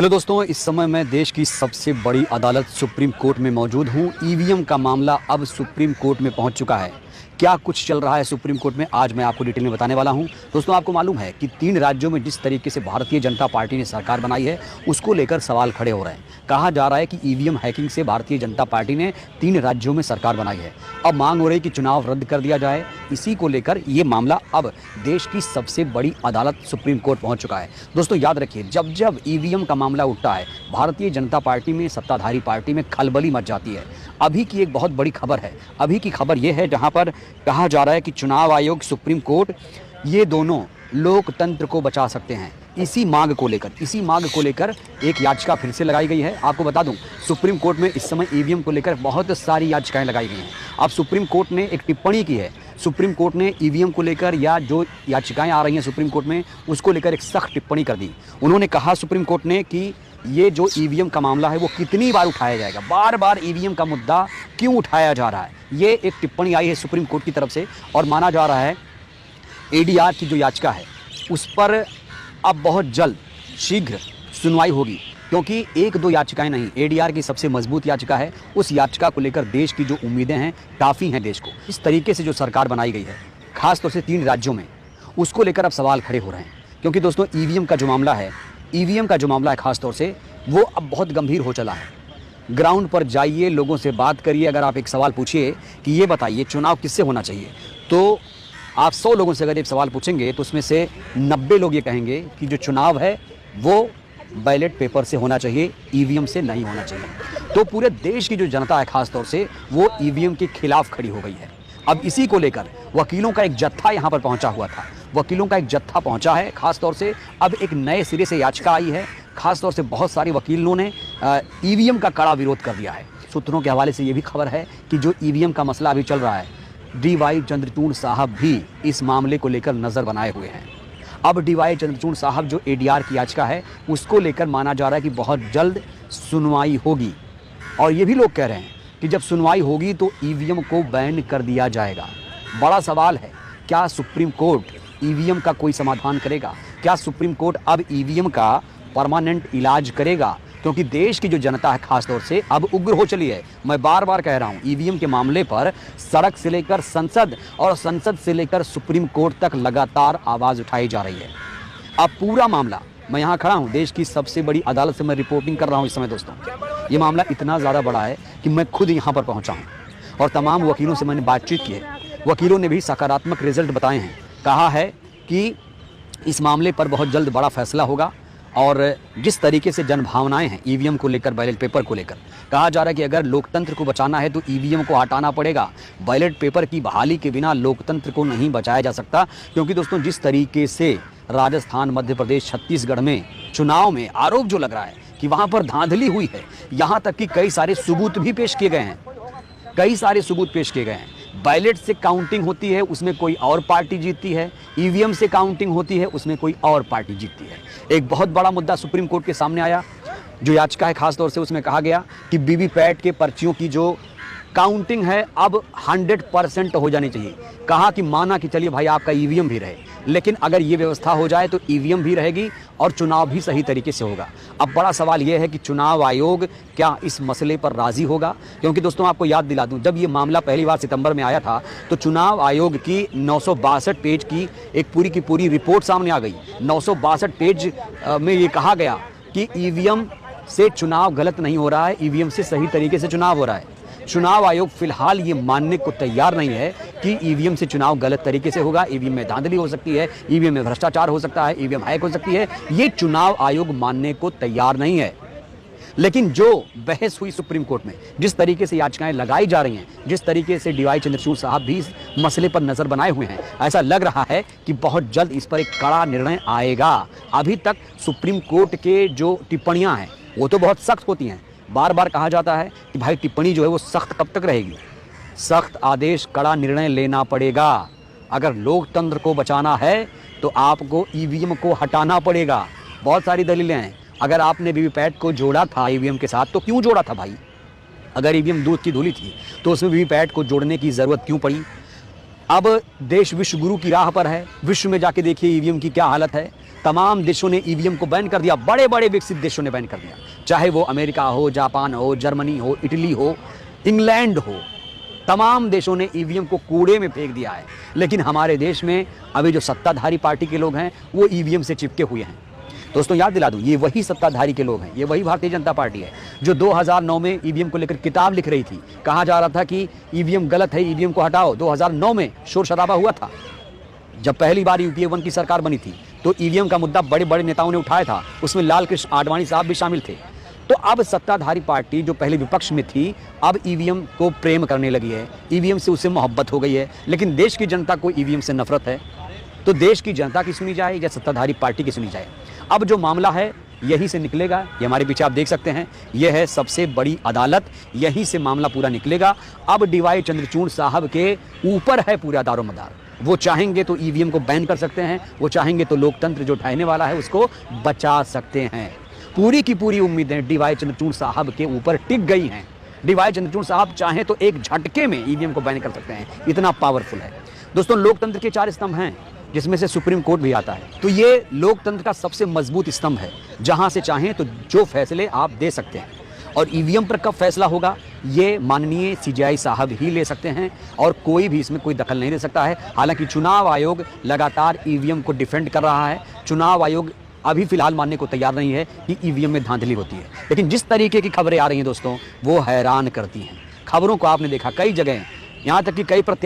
Hello दोस्तों, इस समय मैं देश की सबसे बड़ी अदालत सुप्रीम कोर्ट में मौजूद हूं। ईवीएम का मामला अब सुप्रीम कोर्ट में पहुंच चुका है। क्या कुछ चल रहा है सुप्रीम कोर्ट में, आज मैं आपको डिटेल में बताने वाला हूं। दोस्तों, आपको मालूम है कि 3 राज्यों में जिस तरीके से भारतीय जनता पार्टी ने सरकार बनाई है, उसको लेकर सवाल खड़े हो रहे हैं। कहा जा रहा है कि ईवीएम हैकिंग से भारतीय जनता पार्टी ने 3 राज्यों में सरकार बनाई है। अब मांग हो रही है कि चुनाव रद्द कर दिया जाए। इसी को लेकर ये मामला अब देश की सबसे बड़ी अदालत सुप्रीम कोर्ट पहुंच चुका है। दोस्तों, याद रखिए, जब जब ईवीएम का मामला उठता है, भारतीय जनता पार्टी में, सत्ताधारी पार्टी में खलबली मच जाती है। अभी की एक बहुत बड़ी खबर है। अभी की खबर यह है जहां पर कहा जा रहा है कि चुनाव आयोग, सुप्रीम कोर्ट, ये दोनों लोकतंत्र को बचा सकते हैं। इसी मांग को लेकर एक याचिका फिर से लगाई गई है। आपको बता दूं, सुप्रीम कोर्ट में इस समय ईवीएम को लेकर बहुत सारी याचिकाएं लगाई गई हैं। अब सुप्रीम कोर्ट ने एक टिप्पणी की है। सुप्रीम कोर्ट ने ईवीएम को लेकर या जो याचिकाएं आ रही हैं सुप्रीम कोर्ट में, उसको लेकर एक सख्त टिप्पणी कर दी। उन्होंने कहा, सुप्रीम कोर्ट ने, कि ये जो ईवीएम का मामला है वो कितनी बार उठाया जाएगा, बार बार ईवीएम का मुद्दा क्यों उठाया जा रहा है। ये एक टिप्पणी आई है सुप्रीम कोर्ट की तरफ से और माना जा रहा है एडीआर की जो याचिका है उस पर अब बहुत जल्द शीघ्र सुनवाई होगी, क्योंकि 1-2 याचिकाएं नहीं, एडीआर की सबसे मजबूत याचिका है। उस याचिका को लेकर देश की जो उम्मीदें हैं काफ़ी हैं देश को। इस तरीके से जो सरकार बनाई गई है, खासतौर से 3 राज्यों में, उसको लेकर अब सवाल खड़े हो रहे हैं। क्योंकि दोस्तों, ईवीएम का जो मामला है खासतौर से, वो अब बहुत गंभीर हो चला है। ग्राउंड पर जाइए, लोगों से बात करिए। अगर आप एक सवाल पूछिए कि ये बताइए चुनाव किससे होना चाहिए, तो आप 100 लोगों से अगर एक सवाल पूछेंगे तो उसमें से 90 लोग ये कहेंगे कि जो चुनाव है वो बैलेट पेपर से होना चाहिए, ईवीएम से नहीं होना चाहिए। तो पूरे देश की जो जनता है खासतौर से, वो ईवीएम के खिलाफ खड़ी हो गई है। अब इसी को लेकर वकीलों का एक जत्था यहाँ पर पहुँचा हुआ था। वकीलों का एक जत्था पहुँचा है। खासतौर से अब एक नए सिरे से याचिका आई है। खासतौर से बहुत सारे वकीलों ने ईवीएम का कड़ा विरोध कर दिया है। सूत्रों के हवाले से ये भी खबर है कि जो ईवीएम का मसला अभी चल रहा है, डीवाई चंद्रचूड़ साहब भी इस मामले को लेकर नज़र बनाए हुए हैं। अब डीवाई चंद्रचूड़ साहब जो एडीआर की याचिका है उसको लेकर माना जा रहा है कि बहुत जल्द सुनवाई होगी। और ये भी लोग कह रहे हैं कि जब सुनवाई होगी तो ईवीएम को बैन कर दिया जाएगा। बड़ा सवाल है, क्या सुप्रीम कोर्ट ईवीएम का कोई समाधान करेगा? क्या सुप्रीम कोर्ट अब ईवीएम का परमानेंट इलाज करेगा? क्योंकि देश की जो जनता है खासतौर से अब उग्र हो चली है। मैं बार बार कह रहा हूँ, ईवीएम के मामले पर सड़क से लेकर संसद और संसद से लेकर सुप्रीम कोर्ट तक लगातार आवाज़ उठाई जा रही है। अब पूरा मामला, मैं यहाँ खड़ा हूँ, देश की सबसे बड़ी अदालत से मैं रिपोर्टिंग कर रहा हूँ इस समय। दोस्तों, ये मामला इतना ज़्यादा बड़ा है कि मैं खुद यहाँ पर पहुँचा हूँ और तमाम वकीलों से मैंने बातचीत की है। वकीलों ने भी सकारात्मक रिजल्ट बताए हैं। कहा है कि इस मामले पर बहुत जल्द बड़ा फैसला होगा। और जिस तरीके से जनभावनाएं हैं ईवीएम को लेकर, बैलेट पेपर को लेकर, कहा जा रहा है कि अगर लोकतंत्र को बचाना है तो ईवीएम को हटाना पड़ेगा। बैलेट पेपर की बहाली के बिना लोकतंत्र को नहीं बचाया जा सकता। क्योंकि दोस्तों, जिस तरीके से राजस्थान, मध्य प्रदेश, छत्तीसगढ़ में चुनाव में आरोप जो लग रहा है कि वहाँ पर धांधली हुई है, यहाँ तक कि कई सारे सबूत भी पेश किए गए हैं। बैलेट से काउंटिंग होती है, उसमें कोई और पार्टी जीतती है। ईवीएम से काउंटिंग होती है, उसमें कोई और पार्टी जीतती है। एक बहुत बड़ा मुद्दा सुप्रीम कोर्ट के सामने आया। जो याचिका है खासतौर से, उसमें कहा गया कि वीवीपैट के पर्चियों की जो काउंटिंग है अब 100% हो जानी चाहिए। कहा कि माना कि चलिए भाई आपका ईवीएम भी रहे, लेकिन अगर ये व्यवस्था हो जाए तो ईवीएम भी रहेगी और चुनाव भी सही तरीके से होगा। अब बड़ा सवाल ये है कि चुनाव आयोग क्या इस मसले पर राज़ी होगा? क्योंकि दोस्तों, आपको याद दिला दूं, जब ये मामला पहली बार सितंबर में आया था तो चुनाव आयोग की 962 पेज की एक पूरी की पूरी रिपोर्ट सामने आ गई। 962 पेज में ये कहा गया कि ईवीएम से चुनाव गलत नहीं हो रहा है, ईवीएम से सही तरीके से चुनाव हो रहा है। चुनाव आयोग फिलहाल ये मानने को तैयार नहीं है कि ईवीएम से चुनाव गलत तरीके से होगा, ईवीएम में धांधली हो सकती है, ईवीएम में भ्रष्टाचार हो सकता है, ईवीएम हैक हो सकती है। ये चुनाव आयोग मानने को तैयार नहीं है। लेकिन जो बहस हुई सुप्रीम कोर्ट में, जिस तरीके से याचिकाएं लगाई जा रही हैं, जिस तरीके से डीवाई चंद्रचूड़ साहब भी इस मसले पर नजर बनाए हुए हैं, ऐसा लग रहा है कि बहुत जल्द इस पर एक कड़ा निर्णय आएगा। अभी तक सुप्रीम कोर्ट के जो टिप्पणियां हैं वो तो बहुत सख्त होती हैं। बार बार कहा जाता है कि भाई टिप्पणी जो है वो सख्त कब तक रहेगी? सख्त आदेश, कड़ा निर्णय लेना पड़ेगा। अगर लोकतंत्र को बचाना है तो आपको ईवीएम को हटाना पड़ेगा। बहुत सारी दलीलें हैं। अगर आपने वीवीपैट को जोड़ा था ईवीएम के साथ तो क्यों जोड़ा था भाई? अगर ईवीएम दूध की धुली थी तो उसमें वीवीपैट को जोड़ने की ज़रूरत क्यों पड़ी? अब देश विश्व गुरु की राह पर है। विश्व में जाके देखिए ईवीएम की क्या हालत है। तमाम देशों ने ईवीएम को बैन कर दिया, बड़े बड़े विकसित देशों ने बैन कर दिया, चाहे वो अमेरिका हो, जापान हो, जर्मनी हो, इटली हो, इंग्लैंड हो। तमाम देशों ने ईवीएम को कूड़े में फेंक दिया है। लेकिन हमारे देश में अभी जो सत्ताधारी पार्टी के लोग हैं वो ईवीएम से चिपके हुए हैं। दोस्तों याद दिला दूं, ये वही सत्ताधारी के लोग हैं, ये वही भारतीय जनता पार्टी है जो 2009 में ईवीएम को लेकर किताब लिख रही थी। कहा जा रहा था कि ईवीएम गलत है, ईवीएम को हटाओ। 2009 में शोर शराबा हुआ था जब पहली बार यूपीए 1 की सरकार बनी थी, तो ईवीएम का मुद्दा बड़े बड़े नेताओं ने उठाया था, उसमें लाल कृष्ण आडवाणी साहब भी शामिल थे। तो अब सत्ताधारी पार्टी जो पहले विपक्ष में थी अब ईवीएम को प्रेम करने लगी है, ईवीएम से उससे मोहब्बत हो गई है। लेकिन देश की जनता को ईवीएम से नफरत है। तो देश की जनता की सुनी जाए या सत्ताधारी पार्टी की सुनी जाए, अब जो मामला है यहीं से निकलेगा। ये हमारे पीछे आप देख सकते हैं, यह है सबसे बड़ी अदालत, यहीं से मामला पूरा निकलेगा। अब डीवाई चंद्रचूड़ साहब के ऊपर है पूरा दारोमदार। वो चाहेंगे तो ईवीएम को बैन कर सकते हैं, वो चाहेंगे तो लोकतंत्र जो ढहने वाला है उसको बचा सकते हैं। पूरी की पूरी उम्मीदें डीवाई चंद्रचूड़ साहब के ऊपर टिक गई हैं। डीवाई चंद्रचूड़ साहब चाहें तो एक झटके में ईवीएम को बैन कर सकते हैं, इतना पावरफुल है। दोस्तों लोकतंत्र के 4 स्तंभ हैं जिसमें से सुप्रीम कोर्ट भी आता है। तो ये लोकतंत्र का सबसे मजबूत स्तंभ है, जहां से चाहें तो जो फैसले आप दे सकते हैं। और ईवीएम पर कब फैसला होगा ये माननीय सीजेआई साहब ही ले सकते हैं और कोई भी इसमें कोई दखल नहीं दे सकता है। हालांकि चुनाव आयोग लगातार ईवीएम को डिफेंड कर रहा है। चुनाव आयोग अभी फिलहाल मानने को तैयार नहीं है कि ईवीएम में धांधली होती है। लेकिन जिस तरीके की खबरें आ रही हैं दोस्तों वो हैरान करती हैं। खबरों को आपने देखा कई जगह, यहाँ तक कि कई